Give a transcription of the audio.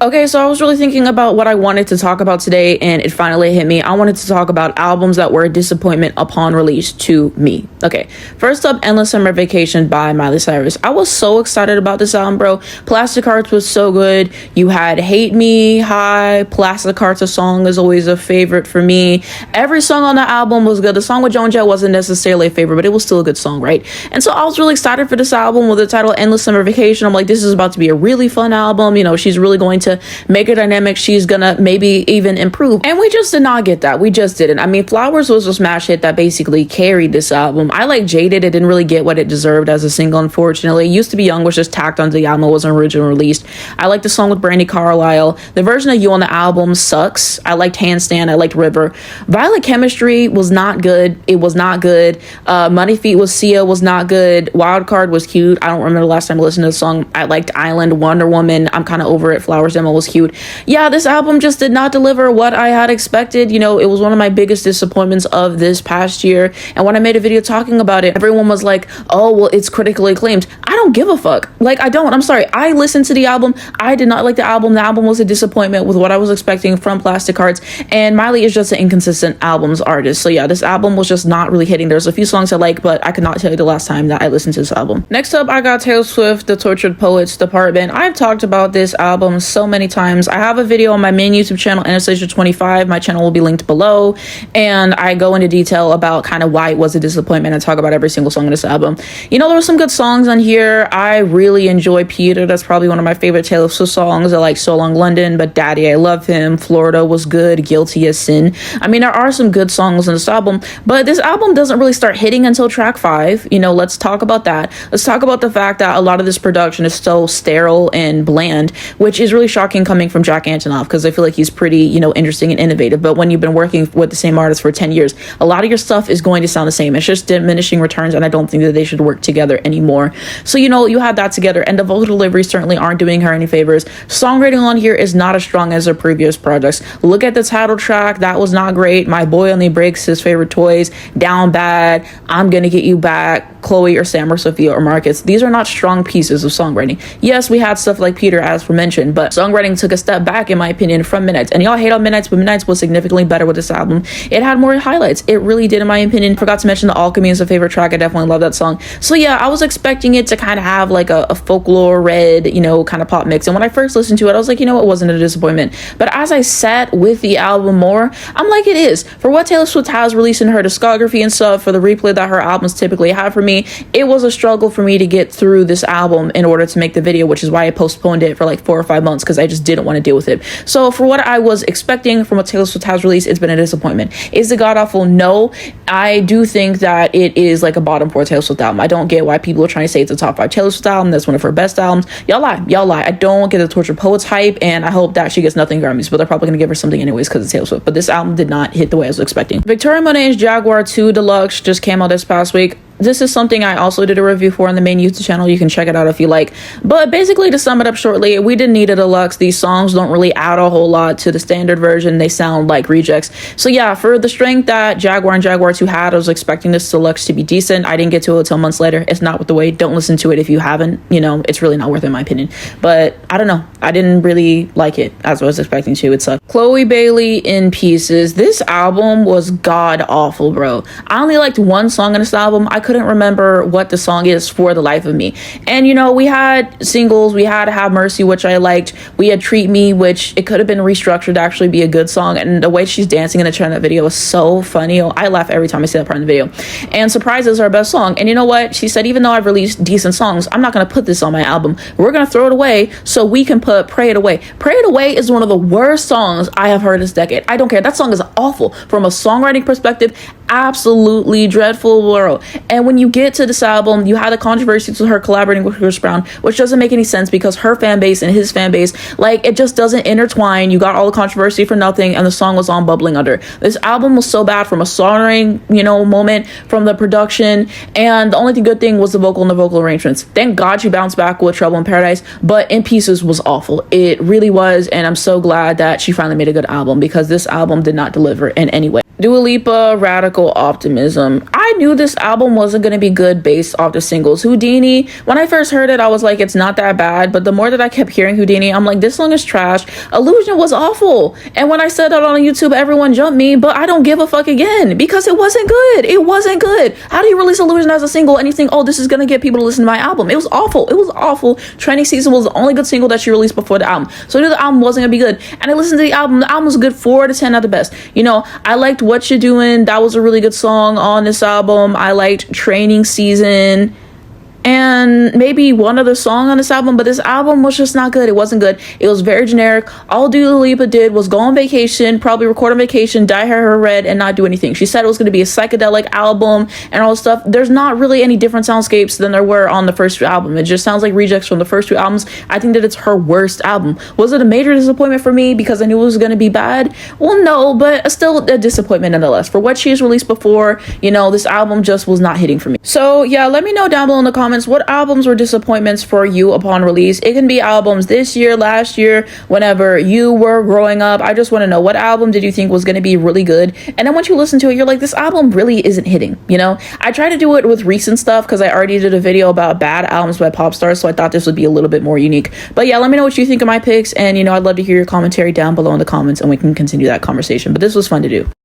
Okay, so I was really thinking about what I wanted to talk about today, and it finally hit me. I wanted to talk about albums that were a disappointment upon release to me. Okay, first up, Endless Summer Vacation by Miley Cyrus. I was so excited about this album, bro. Plastic Hearts was so good. You had Hate Me, High, Plastic Hearts, a song is always a favorite for me. Every song on the album was good. The song with Joan Jett wasn't necessarily a favorite, but it was still a good song, right? And so I was really excited for this album with the title Endless Summer Vacation. I'm like, this is about to be a really fun album. You know, she's really going to make it dynamic. She's gonna maybe even improve, and we just did not get that. We just didn't. I mean, Flowers was a smash hit that basically carried this album. I like Jaded. It didn't really get what it deserved as a single, unfortunately. Used to Be Young was just tacked onto the album. It wasn't originally released. I like the song with Brandy Carlisle. The version of You on the album sucks. I liked Handstand. I liked River. Violet Chemistry was not good. It was not good. Money Feet with Sia was not good. Wild Card was cute. I don't remember the last time I listened to the song. I liked Island, Wonder Woman. I'm kind of over it. Flowers demo was cute. Yeah, this album just did not deliver what I had expected. You know, it was one of my biggest disappointments of this past year. And when I made a video talking about it, everyone was like, oh, well, it's critically acclaimed. I don't give a fuck. Like, I don't. I'm sorry. I listened to the album. I did not like the album. The album was a disappointment with what I was expecting from Plastic Hearts. And Miley is just an inconsistent albums artist. So yeah, this album was just not really hitting. There's a few songs I like, but I could not tell you the last time that I listened to this album. Next up, I got Taylor Swift, The Tortured Poets Department. I've talked about this album so many times. I have a video on my main YouTube channel, Anastasia25. My channel will be linked below, and I go into detail about kind of why it was a disappointment and talk about every single song in this album. You know, there were some good songs on here. I really enjoy Peter. That's probably one of my favorite Taylor Swift songs. I like So Long London, But Daddy I Love Him, Florida was good, Guilty as Sin. I mean, there are some good songs in this album, but this album doesn't really start hitting until track 5. You know, let's talk about that. Let's talk about the fact that a lot of this production is so sterile and bland, which is really shocking coming from Jack Antonoff, because I feel like he's pretty, you know, interesting and innovative. But when you've been working with the same artist for 10 years, a lot of your stuff is going to sound the same. It's just diminishing returns, and I don't think that they should work together anymore. So, you know, you have that together, and the vocal delivery certainly aren't doing her any favors. Songwriting on here is not as strong as her previous projects. Look at the title track. That was not great. My Boy Only Breaks His Favorite Toys, Down Bad, I'm Gonna Get You Back, Chloe or Sam or Sophia or Marcus. These are not strong pieces of songwriting. Yes, we had stuff like Peter, as for mentioned, but songwriting took a step back, in my opinion, from Midnights. And y'all hate on Midnights, but Midnights was significantly better with this album. It had more highlights. It really did, in my opinion. Forgot to mention The Alchemy is a favorite track. I definitely love that song. So yeah, I was expecting it to kind of have like a folklore red, you know, kind of pop mix. And when I first listened to it, I was like, you know, it wasn't a disappointment. But as I sat with the album more, I'm like, it is. For what Taylor Swift has released in her discography and stuff, for the replay that her albums typically have for me, it was a struggle for me to get through this album in order to make the video, which is why I postponed it for like 4 or 5 months, because I just didn't want to deal with it. So for what I was expecting from what Taylor Swift has released, it's been a disappointment. Is it god awful? No. I do think that it is like a bottom 4 Taylor Swift album. I don't get why people are trying to say it's a top 5 Taylor Swift album. That's one of her best albums. Y'all lie. I don't get the Tortured Poets hype, and I hope that she gets nothing Grammys, but they're probably gonna give her something anyways because it's Taylor Swift. But this album did not hit the way I was expecting. Victoria Monet's Jaguar 2 Deluxe just came out this past week. This is something I also did a review for on the main YouTube channel. You can check it out if you like. But basically, to sum it up shortly, we didn't need a deluxe. These songs don't really add a whole lot to the standard version. They sound like rejects. So yeah, for the strength that Jaguar and Jaguar 2 had, I was expecting this deluxe to be decent. I didn't get to it until months later. It's not with the way. Don't listen to it if you haven't. You know, it's really not worth it in my opinion. But I don't know. I didn't really like it as I was expecting to. It sucked. chloebailey in Pieces. This album was god awful, bro. I only liked one song on this album. I couldn't remember what the song is for the life of me. And you know, we had singles. We had Have Mercy, which I liked. We had Treat Me, which it could have been restructured to actually be a good song. And the way she's dancing in the trend of that video is so funny. I laugh every time I see that part in the video. And Surprise is our best song. And you know what? She said, even though I've released decent songs, I'm not going to put this on my album. We're going to throw it away so we can put Pray It Away. Pray It Away is one of the worst songs I have heard this decade. I don't care. That song is awful from a songwriting perspective. Absolutely dreadful world. And when you get to this album, you had a controversy to her collaborating with Chris Brown, which doesn't make any sense because her fan base and his fan base, like, it just doesn't intertwine. You got all the controversy for nothing, and the song was on bubbling under. This album was so bad from a songwriting, you know, moment, from the production, and the only good thing was the vocal and the vocal arrangements. Thank God she bounced back with Trouble in Paradise, but In Pieces was awful. It really was, and I'm so glad that she finally made a good album because this album did not deliver in any way. Dua Lipa, Radical Optimism. I knew this album wasn't going to be good based off the singles. Houdini, when I first heard it, I was like, it's not that bad. But the more that I kept hearing Houdini, I'm like, this song is trash. Illusion was awful. And when I said that on YouTube, everyone jumped me. But I don't give a fuck again because it wasn't good. It wasn't good. How do you release Illusion as a single and you think, oh, this is going to get people to listen to my album? It was awful. It was awful. Training Season was the only good single that she released before the album. So I knew the album wasn't going to be good. And I listened to the album. The album was a good 4 to 10 at the best. You know, I liked What You Doing. That was a really good song on this album. I liked Training Season and maybe one other song on this album, but this album was just not good. It wasn't good. It was very generic. All Dua Lipa did was go on vacation, probably record on vacation, dye her hair red, and not do anything. She said it was going to be a psychedelic album and all this stuff. There's not really any different soundscapes than there were on the first 2 albums. It just sounds like rejects from the first 2 albums. I think that it's her worst album. Was it a major disappointment for me because I knew it was going to be bad? Well, no, but still a disappointment nonetheless. For what she has released before, you know, this album just was not hitting for me. So yeah, let me know down below in the comments what albums were disappointments for you upon release. It can be albums this year, last year, whenever you were growing up. I just want to know, what album did you think was going to be really good? And then once you listen to it, you're like, this album really isn't hitting, you know? I try to do it with recent stuff because I already did a video about bad albums by pop stars, so I thought this would be a little bit more unique. But yeah, let me know what you think of my picks, and you know, I'd love to hear your commentary down below in the comments and we can continue that conversation. But this was fun to do.